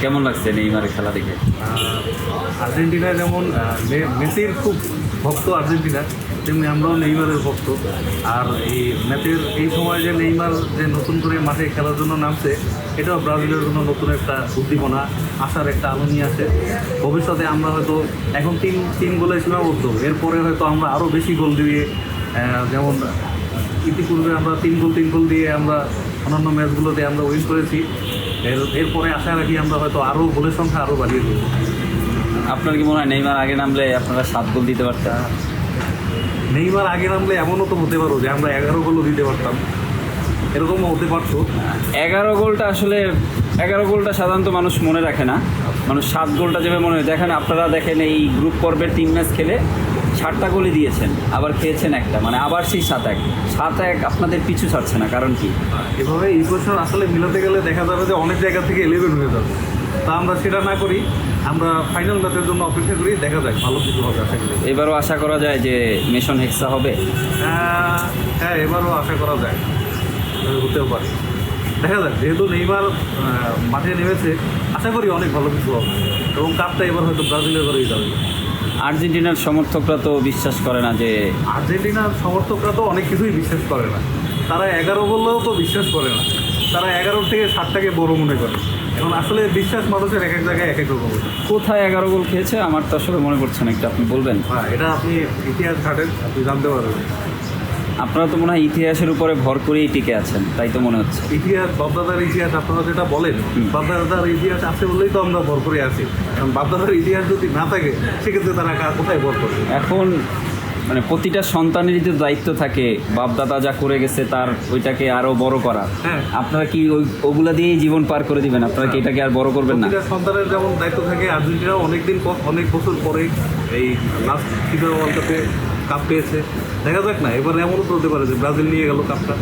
কেমন লাগছে নেইমারের খেলা দেখে? আর্জেন্টিনা যেমন মেসির খুব ভক্ত আর্জেন্টিনা, তেমনি আমরাও নেইমারের ভক্ত। আর এই ম্যাচের এই সময় যে নেইমার যে নতুন করে মাঠে খেলার জন্য নামছে, এটাও ব্রাজিলের জন্য নতুন একটা উদ্দীপনা, আশার একটা আলো নিয়ে আসে। ভবিষ্যতে আমরা হয়তো এখন তিন গোলে সীমাবদ্ধ, এরপরে হয়তো আমরা আরও বেশি গোল দিয়ে, যেমন ইতিপূর্বে আমরা তিন গোল দিয়ে আমরা অন্যান্য ম্যাচগুলোতে আমরা উইন করেছি। এরপরে আশা রাখি আমরা হয়তো আরও গোলের সংখ্যা আরও বাড়িয়ে দেবো। আপনার কি মনে হয় নেইমার আগে নামলে আপনারা 7 গোল দিতে পারতেন? নেইমার আগে নামলে এমনও তো হতে পারো যে আমরা 11 গোলও দিতে পারতাম, এরকমও হতে পারতো। 11 গোলটা আসলে 11 গোলটা সাধারণত মানুষ মনে রাখে না, মানুষ 7 গোলটা যেভাবে মনে হয়। দেখেন, আপনারা দেখেন এই গ্রুপ পর্বের 3 ম্যাচ খেলে 7টা গোলই দিয়েছেন, আবার খেয়েছেন একটা, মানে আবার সেই 7-1 আপনাদের পিছু ছাড়ছে না, কারণ কি? এভাবে ইকুয়েশন আসলে মিলাতে গেলে দেখা যাবে যে অনেক জায়গা থেকে 11 হয়ে যাবে। তা আমরা সেটা না করি, আমরা ফাইনাল ম্যাচের জন্য অপেক্ষা করি, দেখা যাক ভালো কিছু হবে আশা করি। এবারও আশা করা যায় যে মেশন হেক্সা হবে। হ্যাঁ, এবারও আশা করা যায়, হতেও পারে, দেখা যাক। যেহেতু নেইমার মাঠে নেমেছে, আশা করি অনেক ভালো কিছু হবে এবং কাপটা এবার হয়তো ব্রাজিলের ঘরেই যাবে। আর্জেন্টিনার সমর্থকরা তো বিশ্বাস করে না যে আর্জেন্টিনার সমর্থকরা তো অনেক কিছুই বিশ্বাস করে না, তারা 11 বললেও তো বিশ্বাস করে না, তারা 11 থেকে 7টাকে বড় মনে করে। এখন আসলে বিশ্বাস মানুষের এক এক জায়গায় এক এক রকম। কোথায় 11 গোল খেয়েছে আমার তো আসলে মনে পড়ছে না, একটু আপনি বলবেন? হ্যাঁ, এটা আপনি ইতিহাস ঘাটেন, আপনি জানতে পারবেন। আপনারা তো মনে হয় ইতিহাসের উপরে ভর করেই টিকে আছেন, তাই তো মনে হচ্ছে। ইতিহাস, বাপদাদার ইতিহাস আপনারা যেটা বলেন, বাপদাদার ইতিহাস আছে বললেই তো আমরা ভর করে আছি। কারণ বাপদাদার ইতিহাস যদি না থাকে, সেক্ষেত্রে তারা কোথায় ভর করবে? এখন মানে প্রতিটা সন্তানেরই তো দায়িত্ব থাকে বাপদাদা যা করে গেছে তার ওইটাকে আরো বড় করা। হ্যাঁ। আপনারা কি ওগুলা দিয়েই জীবন পার করে দিবেন? আপনারা কি এটাকে আর বড় করবেন না? প্রতিটা সন্তানের যেমন দায়িত্ব থাকে, আর্জেন্টিনাও অনেক বছর পরে এই লাস্ট ফিফা ওয়ার্ল্ড কাপে কাপ পেয়েছে। দেখা যাক না, এবার এমনও তো হতে পারে যে ব্রাজিল নিয়ে গেল কাপটা।